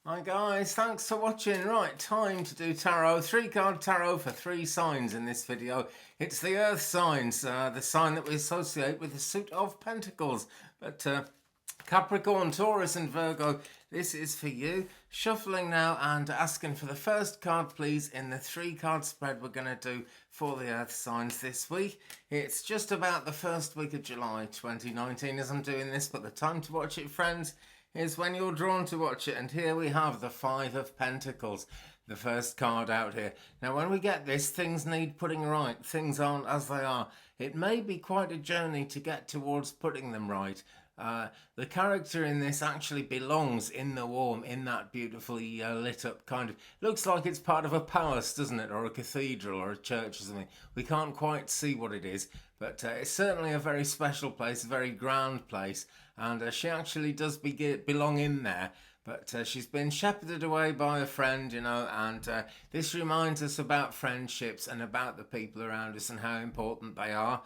Hi guys, thanks for watching. Right, time to do tarot. 3-card tarot for 3 signs in this video. It's the earth signs, the sign that we associate with the suit of pentacles. But Capricorn, Taurus and Virgo, this is for you. Shuffling now and asking for the first card please in the 3-card spread we're going to do for the earth signs this week. It's just about the first week of July 2019 as I'm doing this, but the time to watch it, friends, is when you're drawn to watch it. And here we have the 5 of Pentacles, the first card out here. Now when we get this, things need putting right. Things aren't as they are. It may be quite a journey to get towards putting them right. The character in this actually belongs in the warm, in that beautifully lit up kind of, looks like it's part of a palace, doesn't it, or a cathedral or a church or something. We can't quite see what it is, but it's certainly a very special place, a very grand place, and she actually does belong in there. But she's been shepherded away by a friend, you know, and this reminds us about friendships and about the people around us and how important they are.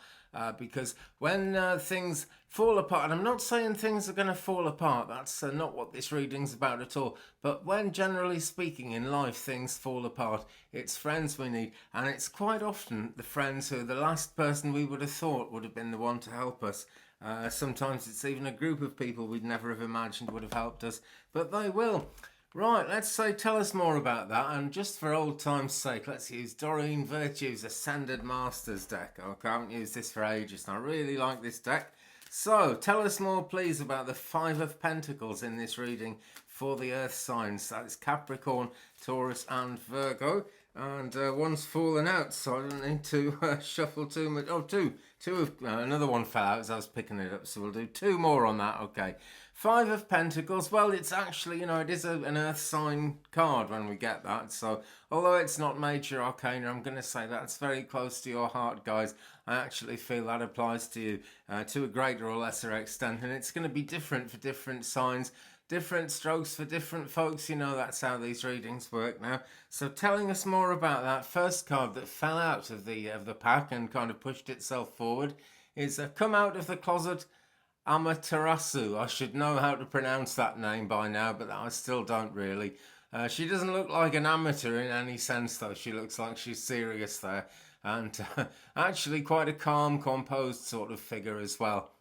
Because when things fall apart, and I'm not saying things are going to fall apart, that's not what this reading's about at all, but when generally speaking in life things fall apart, it's friends we need, and it's quite often the friends who are the last person we would have thought would have been the one to help us. Sometimes it's even a group of people we'd never have imagined would have helped us, but they will. Right, let's say tell us more about that, and just for old time's sake, let's use Doreen Virtue's Ascended Masters deck. Okay, I haven't used this for ages, and I really like this deck. So, tell us more please about the 5 of Pentacles in this reading for the earth signs. That's Capricorn, Taurus and Virgo. And one's fallen out, so I don't need to shuffle too much. Oh, two of another one fell out as I was picking it up, so we'll do 2 more on that. Okay, 5 of Pentacles. Well, it's actually, you know, it is an earth sign card when we get that. So although it's not major arcana, I'm going to say that's very close to your heart, guys. I actually feel that applies to you to a greater or lesser extent, and it's going to be different for different signs. Different strokes for different folks, you know, that's how these readings work now. So telling us more about that first card that fell out of the pack and kind of pushed itself forward is Come Out of the Closet, Amaterasu. I should know how to pronounce that name by now, but I still don't really. She doesn't look like an amateur in any sense though. She looks like she's serious there, and actually quite a calm, composed sort of figure as well.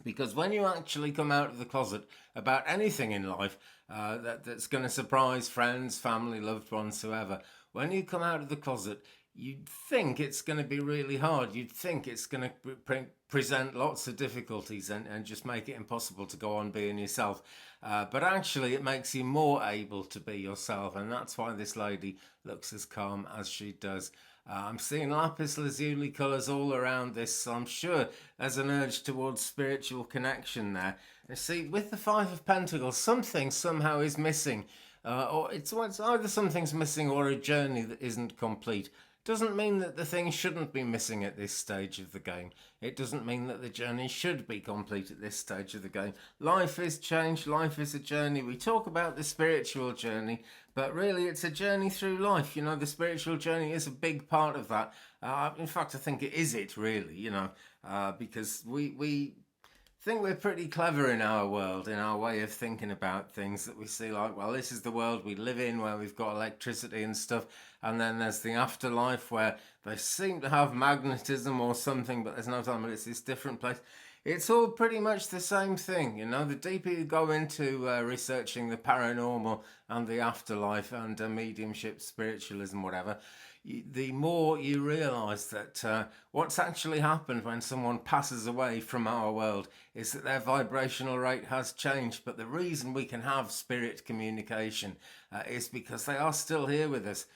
Because when you actually come out of the closet about anything in life that's going to surprise friends, family, loved ones, whoever, when you come out of the closet, you'd think it's going to be really hard. You'd think it's going to present lots of difficulties and just make it impossible to go on being yourself. But actually it makes you more able to be yourself, and that's why this lady looks as calm as she does. I'm seeing lapis lazuli colours all around this, so I'm sure there's an urge towards spiritual connection there. You see, with the 5 of Pentacles, something somehow is missing. Or it's either something's missing or a journey that isn't complete. Doesn't mean that the thing shouldn't be missing at this stage of the game. It doesn't mean that the journey should be complete at this stage of the game. Life is change, life is a journey. We talk about the spiritual journey, but really it's a journey through life. You know, the spiritual journey is a big part of that. In fact, I think it is really, you know, because we think we're pretty clever in our world, in our way of thinking about things, that we see like, well, this is the world we live in where we've got electricity and stuff, and then there's the afterlife where they seem to have magnetism or something, but there's no time, but it's this different place. It's all pretty much the same thing, you know. The deeper you go into researching the paranormal and the afterlife and mediumship, spiritualism, whatever, the more you realise that what's actually happened when someone passes away from our world is that their vibrational rate has changed. But the reason we can have spirit communication is because they are still here with us.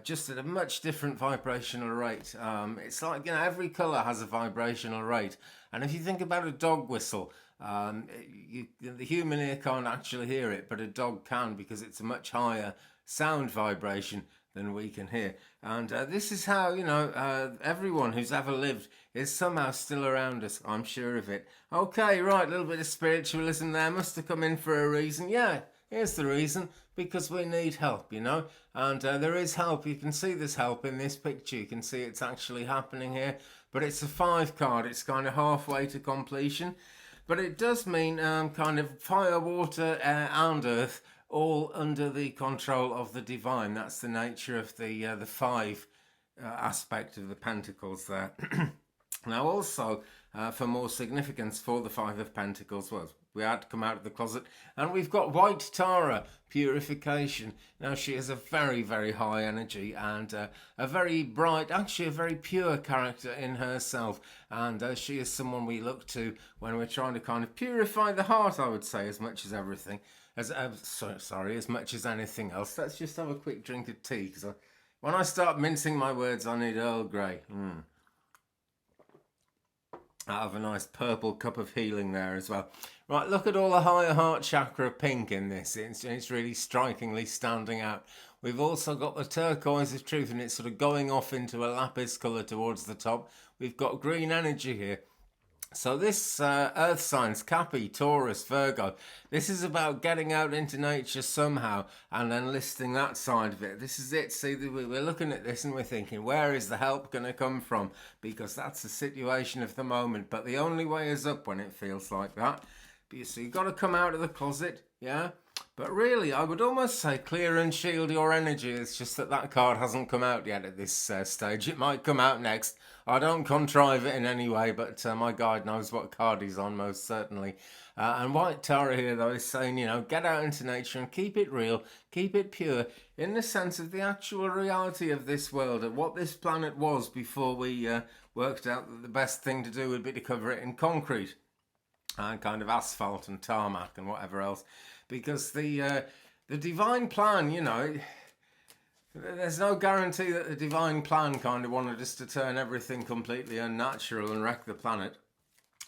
Just at a much different vibrational rate. It's like, you know, every colour has a vibrational rate. And if you think about a dog whistle, the human ear can't actually hear it, but a dog can, because it's a much higher sound vibration than we can hear. And this is how, you know, everyone who's ever lived is somehow still around us. I'm sure of it. Okay, right, a little bit of spiritualism there. Must have come in for a reason. Yeah. Here's the reason, because we need help, you know, and there is help. You can see there's help in this picture. You can see it's actually happening here, but it's a 5 card. It's kind of halfway to completion, but it does mean kind of fire, water, air and earth all under the control of the divine. That's the nature of the five aspect of the Pentacles there. Now also, for more significance for the Five of Pentacles, well, we had to come out of the closet, and we've got White Tara, purification. Now she is a very, very high energy and a very bright, actually a very pure character in herself, and she is someone we look to when we're trying to kind of purify the heart, I would say, as much as everything. As much as anything else. Let's just have a quick drink of tea, because when I start mincing my words, I need Earl Grey. Out of a nice purple cup of healing there as well. Right, look at all the higher heart chakra pink in this. It's really strikingly standing out. We've also got the turquoise of truth, and it's sort of going off into a lapis colour towards the top. We've got green energy here. So this earth signs, Capi, Taurus, Virgo, this is about getting out into nature somehow and then listing that side of it. This is it. See, we're looking at this and we're thinking, where is the help going to come from? Because that's the situation of the moment. But the only way is up when it feels like that. So you've got to come out of the closet, yeah? But really, I would almost say clear and shield your energy. It's just that card hasn't come out yet at this stage. It might come out next. I don't contrive it in any way, but my guide knows what card he's on, most certainly. And White Tara here, though, is saying, you know, get out into nature and keep it real, keep it pure, in the sense of the actual reality of this world, of what this planet was before we worked out that the best thing to do would be to cover it in concrete and kind of asphalt and tarmac and whatever else. Because the divine plan, you know, there's no guarantee that the divine plan kind of wanted us to turn everything completely unnatural and wreck the planet.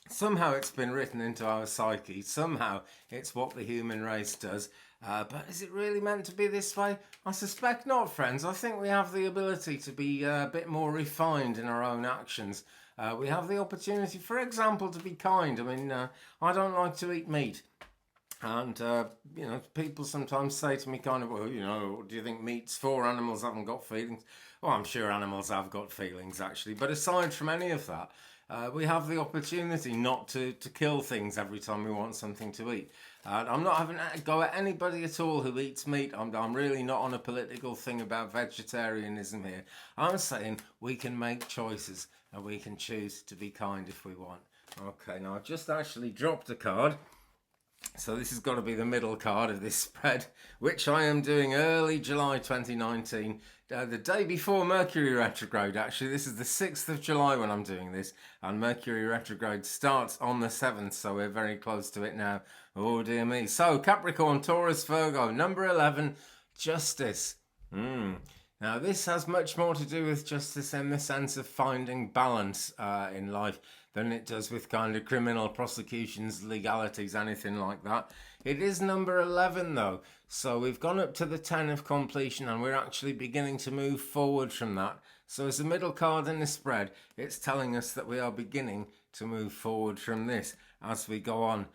Somehow it's been written into our psyche. Somehow it's what the human race does. But is it really meant to be this way? I suspect not, friends. I think we have the ability to be a bit more refined in our own actions. We have the opportunity, for example, to be kind. I mean, I don't like to eat meat. And, you know, people sometimes say to me kind of, well, you know, do you think meat's for? Animals haven't got feelings. Well, I'm sure animals have got feelings, actually. But aside from any of that, we have the opportunity not to kill things every time we want something to eat. I'm not having a go at anybody at all who eats meat. I'm really not on a political thing about vegetarianism here. I'm saying we can make choices and we can choose to be kind if we want. Okay, now I've just actually dropped a card. So this has got to be the middle card of this spread, which I am doing early July 2019, the day before Mercury retrograde. Actually, this is the 6th of July when I'm doing this, and Mercury retrograde starts on the 7th, so we're very close to it now. Oh dear me. So Capricorn, Taurus, Virgo, number 11, justice. Now this has much more to do with justice in the sense of finding balance in life than it does with kind of criminal prosecutions, legalities, anything like that. It is number 11 though, so we've gone up to the 10 of completion and we're actually beginning to move forward from that. So as the middle card in the spread, it's telling us that we are beginning to move forward from this as we go on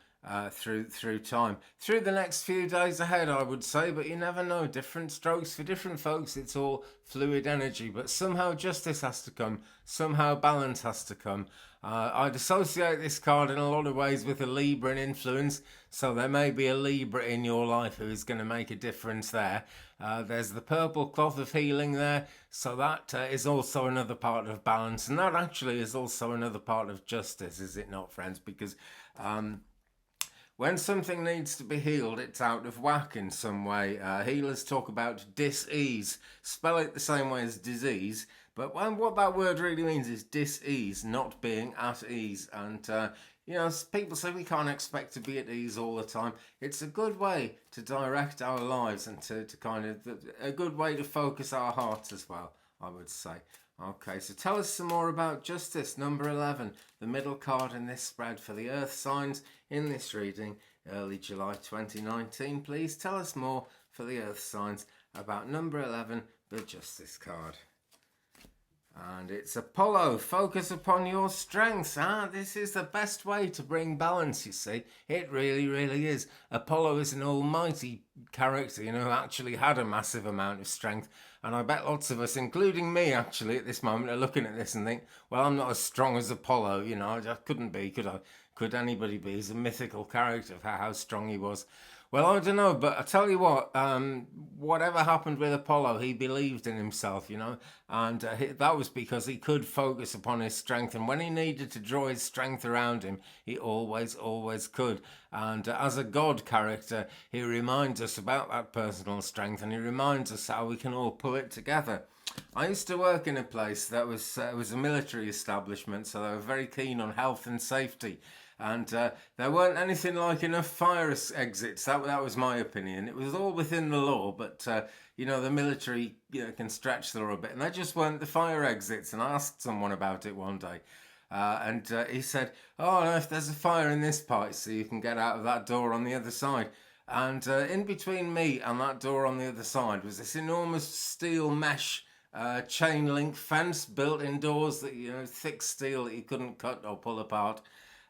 through time, through the next few days ahead, I would say, but you never know. Different strokes for different folks. It's all fluid energy, but somehow justice has to come, somehow balance has to come. I'd associate this card in a lot of ways with a Libran influence, so there may be a Libra in your life who is going to make a difference there. There's the purple cloth of healing there, so that is also another part of balance, and that actually is also another part of justice, is it not, friends? Because when something needs to be healed, it's out of whack in some way. Healers talk about dis-ease. Spell it the same way as disease. But what that word really means is dis-ease, not being at ease. And, you know, people say we can't expect to be at ease all the time. It's a good way to direct our lives and to kind of, a good way to focus our hearts as well, I would say. Okay, so tell us some more about justice, number 11, the middle card in this spread for the earth signs in this reading, early July 2019. Please tell us more for the earth signs about number 11, the justice card. And it's Apollo, focus upon your strengths. This is the best way to bring balance, you see. It really, really is. Apollo is an almighty character, you know, who actually had a massive amount of strength. And I bet lots of us, including me actually at this moment, are looking at this and think, well, I'm not as strong as Apollo, you know, I couldn't be, could I? Could anybody be? He's a mythical character for how strong he was. Well, I don't know, but I tell you what, whatever happened with Apollo, he believed in himself, and that was because he could focus upon his strength. And when he needed to draw his strength around him, he always could. And as a God character, he reminds us about that personal strength, and he reminds us how we can all pull it together. I used to work in a place that was it was a military establishment, so they were very keen on health and safety. And there weren't anything like enough fire exits. That was my opinion. It was all within the law, but the military can stretch the law a bit, and there just weren't the fire exits. And I asked someone about it one day, and he said, "Oh, no, if there's a fire in this part, so you can get out of that door on the other side." And in between me and that door on the other side was this enormous steel mesh chain link fence built indoors, that thick steel that you couldn't cut or pull apart.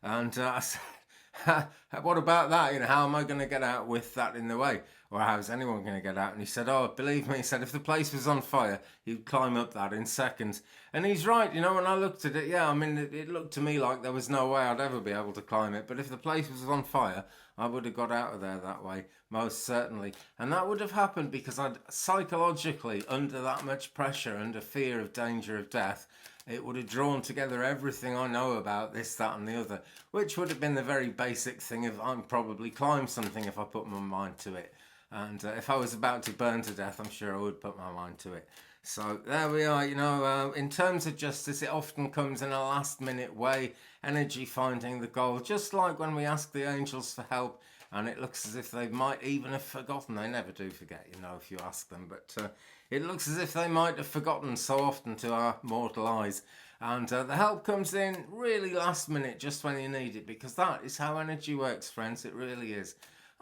And I said, what about that? How am I going to get out with that in the way? Or how's anyone going to get out? And he said, oh, believe me, he said, if the place was on fire, you'd climb up that in seconds. And he's right, when I looked at it, yeah, I mean, it looked to me like there was no way I'd ever be able to climb it. But if the place was on fire, I would have got out of there that way, most certainly. And that would have happened because I'd psychologically, under that much pressure, under fear of danger of death, it would have drawn together everything I know about this, that and the other, which would have been the very basic thing of I'd probably climb something if I put my mind to it. And if I was about to burn to death, I'm sure I would put my mind to it. So there we are, in terms of justice, it often comes in a last minute way, energy finding the goal, just like when we ask the angels for help, and it looks as if they might even have forgotten. They never do forget, if you ask them, but it looks as if they might have forgotten so often to our mortal eyes. And the help comes in really last minute, just when you need it, because that is how energy works, friends. It really is.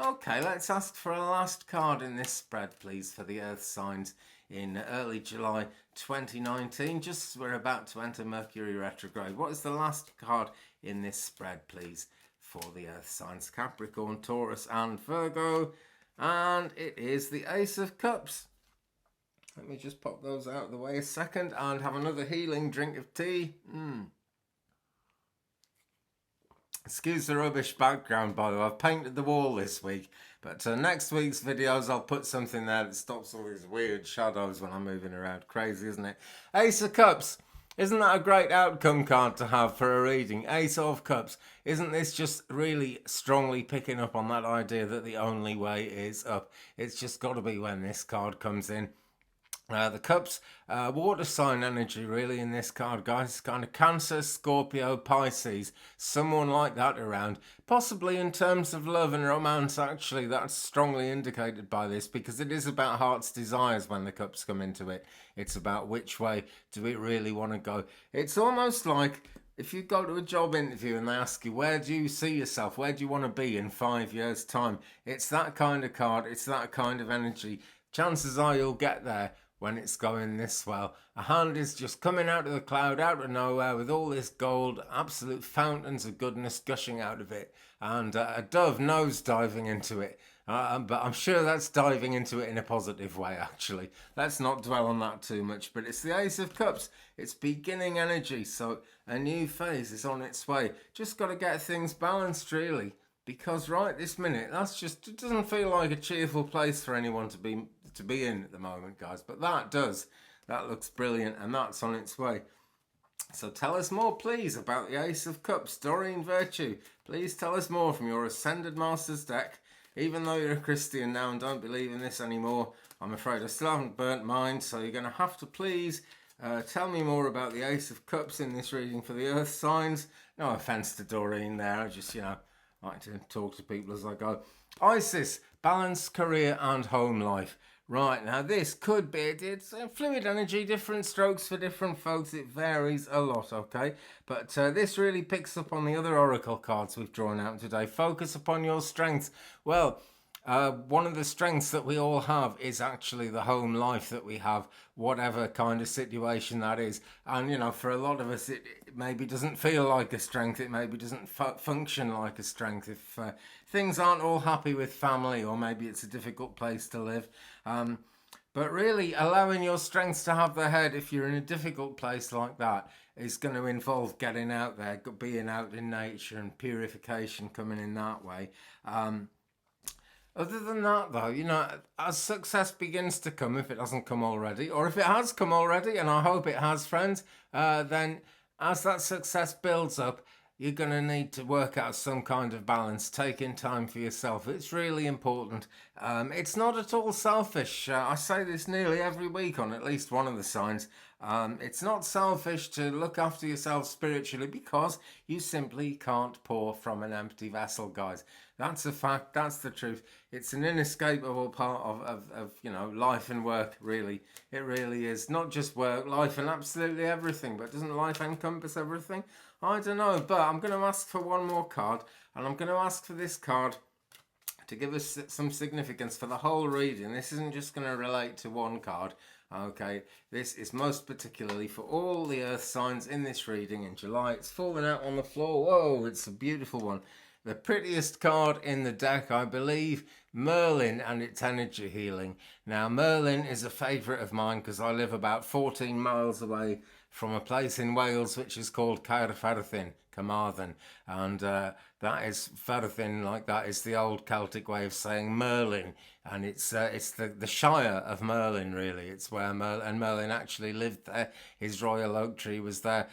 Okay, let's ask for a last card in this spread, please, for the Earth signs in early July 2019, just as we're about to enter Mercury retrograde. What is the last card in this spread, please, for the Earth signs? Capricorn, Taurus and Virgo. And it is the Ace of Cups. Let me just pop those out of the way a second and have another healing drink of tea. Excuse the rubbish background, by the way. I've painted the wall this week, but next week's videos I'll put something there that stops all these weird shadows when I'm moving around. Crazy, isn't it? Ace of Cups. Isn't that a great outcome card to have for a reading? Ace of Cups. Isn't this just really strongly picking up on that idea that the only way is up? It's just got to be when this card comes in. The Cups, water sign energy really in this card, guys. Kind of Cancer, Scorpio, Pisces, someone like that around. Possibly in terms of love and romance, actually, that's strongly indicated by this, because it is about heart's desires when the Cups come into it. It's about which way do we really want to go. It's almost like if you go to a job interview and they ask you, where do you see yourself? Where do you want to be in 5 years' time? It's that kind of card. It's that kind of energy. Chances are you'll get there when it's going this well. A hand is just coming out of the cloud, out of nowhere, with all this gold, absolute fountains of goodness gushing out of it, and a dove nose diving into it. But I'm sure that's diving into it in a positive way, actually. Let's not dwell on that too much. But it's the Ace of Cups. It's beginning energy, so a new phase is on its way. Just got to get things balanced, really. Because right this minute, it doesn't feel like a cheerful place for anyone to be in at the moment, guys. But that does. That looks brilliant, and that's on its way. So tell us more, please, about the Ace of Cups. Doreen Virtue, please tell us more from your Ascended Masters deck. Even though you're a Christian now and don't believe in this anymore, I'm afraid I still haven't burnt mine. So you're going to have to please tell me more about the Ace of Cups in this reading for the Earth signs. No offence to Doreen there. I just, like to talk to people as I go. Isis, balance, career and home life. Right, now this could be, it's fluid energy, different strokes for different folks. It varies a lot, okay? But this really picks up on the other oracle cards we've drawn out today. Focus upon your strengths. Well, one of the strengths that we all have is actually the home life that we have, whatever kind of situation that is. And, for a lot of us, it maybe doesn't feel like a strength. It maybe doesn't function like a strength. If things aren't all happy with family, or maybe it's a difficult place to live. But really, allowing your strengths to have their head, if you're in a difficult place like that, is going to involve getting out there, being out in nature, and purification coming in that way. Other than that, though, you know, as success begins to come, if it hasn't come already, or if it has come already, and I hope it has, friends, then as that success builds up, you're going to need to work out some kind of balance, taking time for yourself. It's really important. It's not at all selfish. I say this nearly every week on at least one of the signs. It's not selfish to look after yourself spiritually because you simply can't pour from an empty vessel, guys. That's a fact. That's the truth. It's an inescapable part of you know, life and work, really. It really is. Not just work, life and absolutely everything. But doesn't life encompass everything? I don't know. But I'm going to ask for one more card. And I'm going to ask for this card to give us some significance for the whole reading. This isn't just going to relate to one card. Okay, this is most particularly for all the earth signs in this reading in July. It's fallen out on the floor. Whoa, it's a beautiful one. The prettiest card in the deck, I believe, Merlin and its energy healing. Now, Merlin is a favourite of mine because I live about 14 miles away from a place in Wales which is called Carmarthen, and that is Ferthin, like that is the old Celtic way of saying Merlin, and it's the Shire of Merlin, really. It's where Merlin actually lived there. His royal oak tree was there,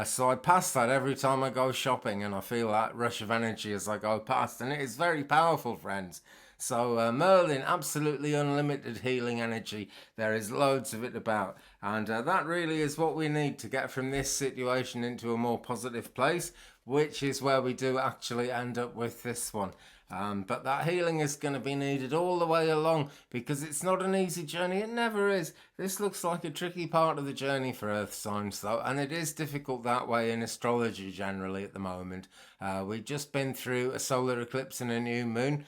so I pass that every time I go shopping, and I feel that rush of energy as I go past, and it is very powerful, friends. So Merlin, absolutely unlimited healing energy. There is loads of it about. And that really is what we need to get from this situation into a more positive place, which is where we do actually end up with this one. But that healing is going to be needed all the way along because it's not an easy journey. It never is. This looks like a tricky part of the journey for earth signs, though, and it is difficult that way in astrology generally at the moment. We've just been through a solar eclipse and a new moon.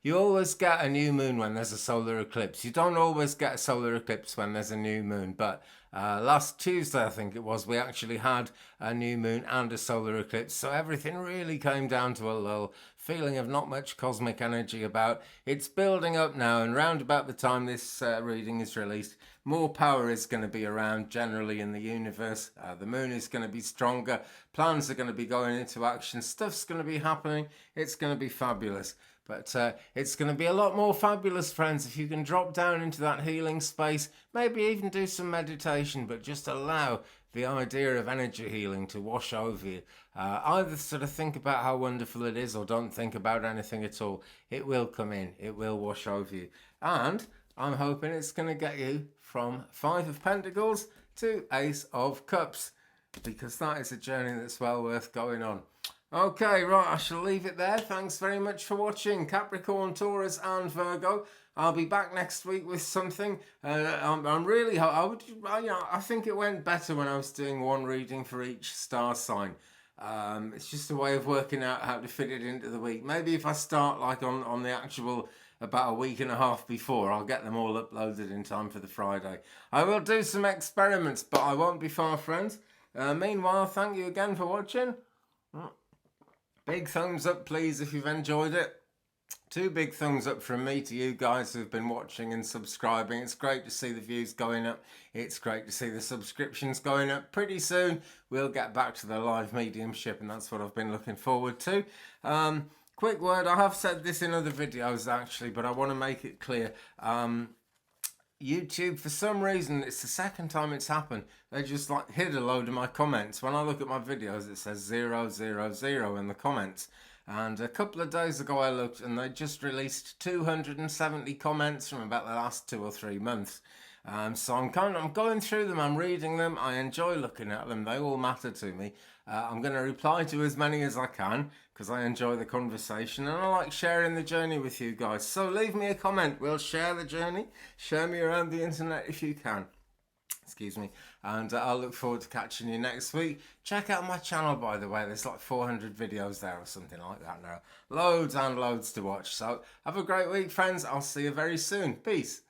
You always get a new moon when there's a solar eclipse. You don't always get a solar eclipse when there's a new moon, but last Tuesday, I think it was, we actually had a new moon and a solar eclipse, so everything really came down to a lull. Feeling of not much cosmic energy about. It's building up now, and round about the time this reading is released, more power is going to be around generally in the universe. The moon is going to be stronger. Plans are going to be going into action. Stuff's going to be happening. It's going to be fabulous. But it's going to be a lot more fabulous, friends, if you can drop down into that healing space, maybe even do some meditation, but just allow the idea of energy healing to wash over you. Either sort of think about how wonderful it is or don't think about anything at all. It will come in. It will wash over you. And I'm hoping it's going to get you from Five of Pentacles to Ace of Cups, because that is a journey that's well worth going on. Okay, right, I shall leave it there. Thanks very much for watching, Capricorn, Taurus and Virgo. I'll be back next week with something. I'm really, I think it went better when I was doing one reading for each star sign. It's just a way of working out how to fit it into the week. Maybe if I start like on the actual about a week and a half before, I'll get them all uploaded in time for the Friday. I will do some experiments, but I won't be far, friends. Meanwhile, thank you again for watching. Big thumbs up, please, if you've enjoyed it. 2 big thumbs up from me to you guys who've been watching and subscribing. It's great to see the views going up. It's great to see the subscriptions going up. Pretty soon, we'll get back to the live mediumship, and that's what I've been looking forward to. Quick word, I have said this in other videos, actually, but I want to make it clear. YouTube, for some reason, it's the second time it's happened. They just like hid a load of my comments. When I look at my videos, it says 000 in the comments. And a couple of days ago I looked and they just released 270 comments from about the last 2 or 3 months. So I'm going through them, I'm reading them, I enjoy looking at them, they all matter to me. I'm going to reply to as many as I can because I enjoy the conversation and I like sharing the journey with you guys. So leave me a comment, we'll share the journey, share me around the internet if you can. Excuse me, and I'll look forward to catching you next week. Check out my channel, by the way, there's like 400 videos there or something like that now. Loads and loads to watch. So have a great week, friends. I'll see you very soon. Peace.